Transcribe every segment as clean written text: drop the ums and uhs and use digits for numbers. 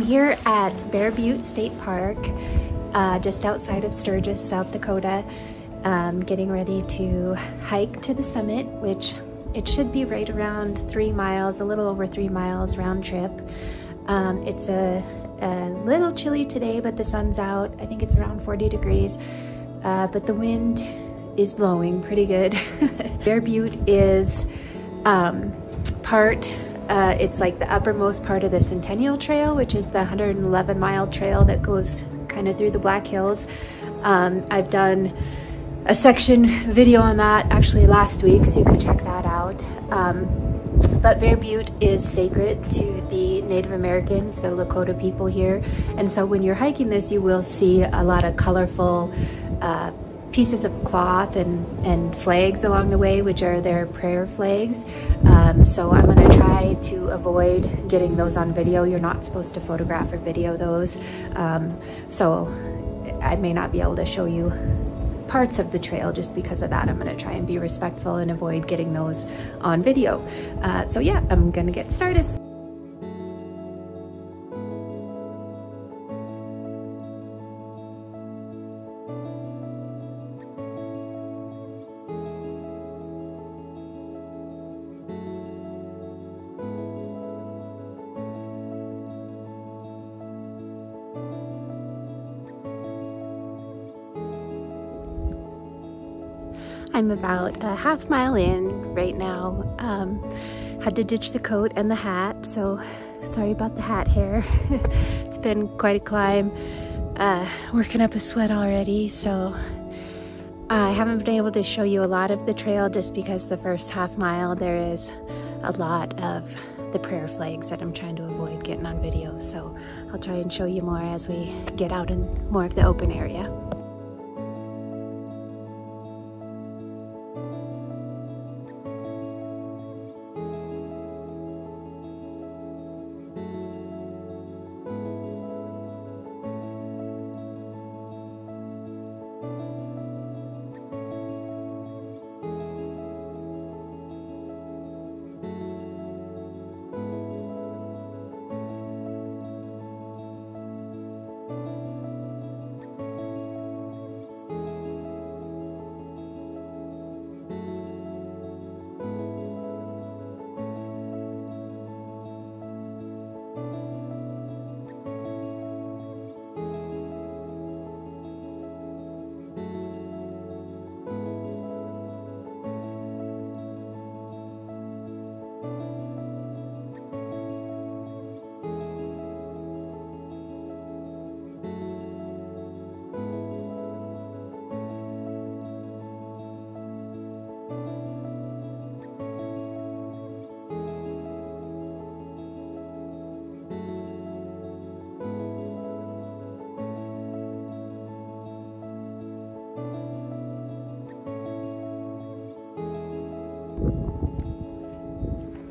here at Bear Butte State Park, just outside of Sturgis, South Dakota, getting ready to hike to the summit, which it should be right around 3 miles, a little over 3 miles round trip. It's a little chilly today, but the sun's out. I think it's around 40 degrees, but the wind is blowing pretty good. Bear Butte is it's like the uppermost part of the Centennial Trail, which is the 111-mile trail that goes kind of through the Black Hills. I've done a section video on that actually last week, so you can check that out. But Bear Butte is sacred to the Native Americans, the Lakota people here. And so when you're hiking this, you will see a lot of colorful pieces of cloth and flags along the way, which are their prayer flags. So I'm gonna try to avoid getting those on video. You're not supposed to photograph or video those. So I may not be able to show you parts of the trail just because of that. I'm gonna try and be respectful and avoid getting those on video. So yeah, I'm gonna get started. I'm about a half mile in right now. Had to ditch the coat and the hat, so sorry about the hat hair. It's been quite a climb. Working up a sweat already, so I haven't been able to show you a lot of the trail just because the first half mile there is a lot of the prayer flags that I'm trying to avoid getting on video. So I'll try and show you more as we get out in more of the open area.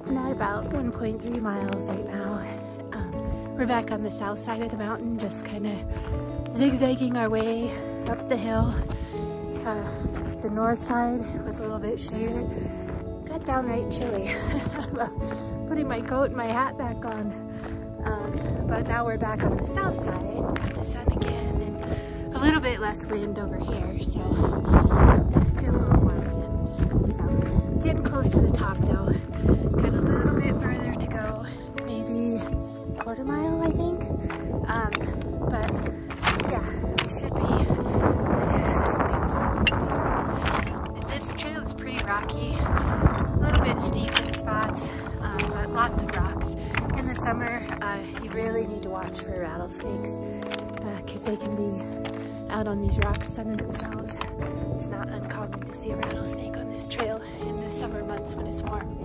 I'm at about 1.3 miles right now. We're back on the south side of the mountain, just kind of zigzagging our way up the hill. The north side was a little bit shaded. Got downright chilly. Putting my coat and my hat back on. But now we're back on the south side, got the sun again, and a little bit less wind over here, so it feels a little warmer again. So getting close to the top though. Got a little bit further to go, maybe a quarter mile, I think. But yeah, we should be. This trail is pretty rocky, a little bit steep in spots, but lots of rocks. In the summer, you really need to watch for rattlesnakes because they can be out on these rocks sunning themselves. It's not uncommon to see a rattlesnake on this trail in the summer months when it's warm.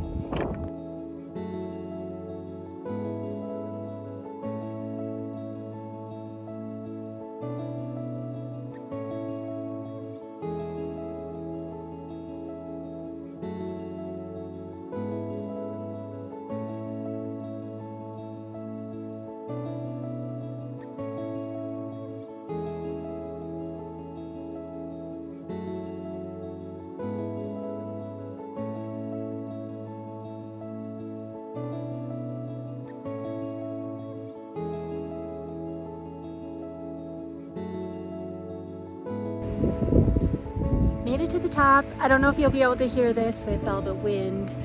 made it to the top. I don't know if you'll be able to hear this with all the wind,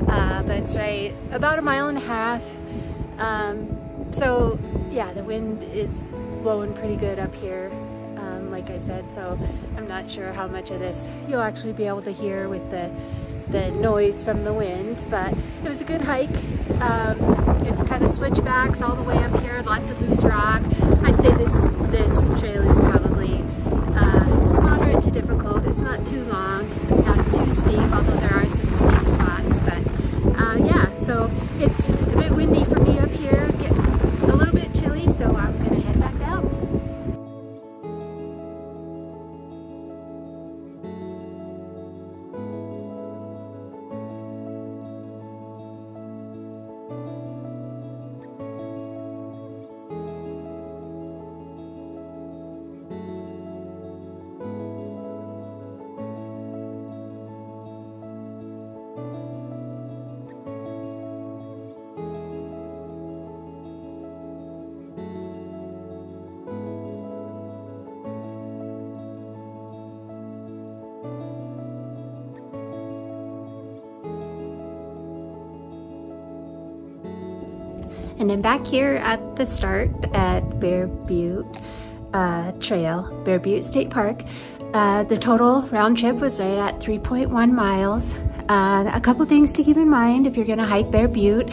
but it's right about 1.5 miles. So yeah, the wind is blowing pretty good up here, like I said, so I'm not sure how much of this you'll actually be able to hear with the noise from the wind, but it was a good hike. It's kind of switchbacks all the way up here, lots of loose rock. I'd say this trail is probably moderate to difficult. It's not too long, not too steep, although there are some steep spots, but yeah, so it's a bit windy for me up here, getting a little bit chilly, so I'm gonna head back down. And then back here at the start at Bear Butte Trail, Bear Butte State Park, the total round trip was right at 3.1 miles. A couple things to keep in mind if you're gonna hike Bear Butte.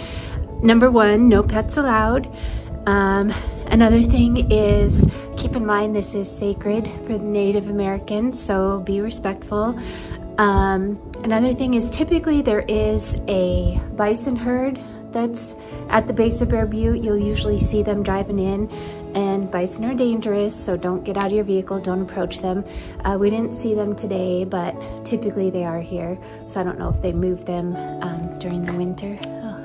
Number one, no pets allowed. Another thing is keep in mind this is sacred for the Native Americans, so be respectful. Another thing is typically there is a bison herd that's at the base of Bear Butte. You'll usually see them driving in, and bison are dangerous, so don't get out of your vehicle, don't approach them. We didn't see them today, but typically they are here, so I don't know if they moved them during the winter. Oh.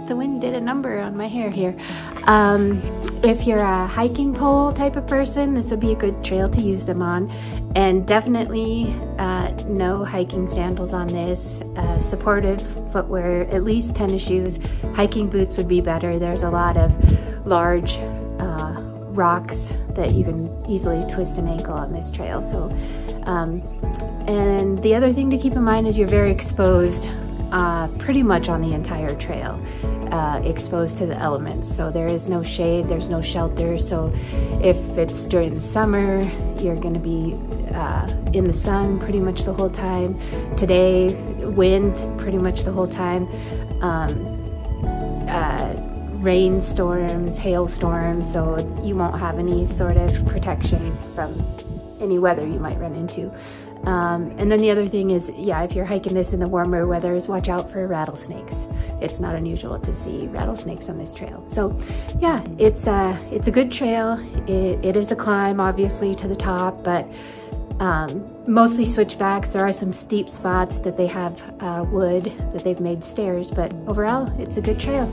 The wind did a number on my hair here. If you're a hiking pole type of person, this would be a good trail to use them on. And definitely no hiking sandals on this. Supportive footwear, at least tennis shoes. Hiking boots would be better. There's a lot of large rocks that you can easily twist an ankle on this trail. So, and the other thing to keep in mind is you're very exposed pretty much on the entire trail, exposed to the elements. So there is no shade, there's no shelter. So if it's during the summer, you're gonna be in the sun pretty much the whole time. Today, wind pretty much the whole time. Rainstorms, hailstorms, so you won't have any sort of protection from any weather you might run into. And then the other thing is, yeah, if you're hiking this in the warmer weather, is watch out for rattlesnakes. It's not unusual to see rattlesnakes on this trail. So yeah, it's a good trail. It is a climb, obviously, to the top, but mostly switchbacks. There are some steep spots that they have wood that they've made stairs, but overall, it's a good trail.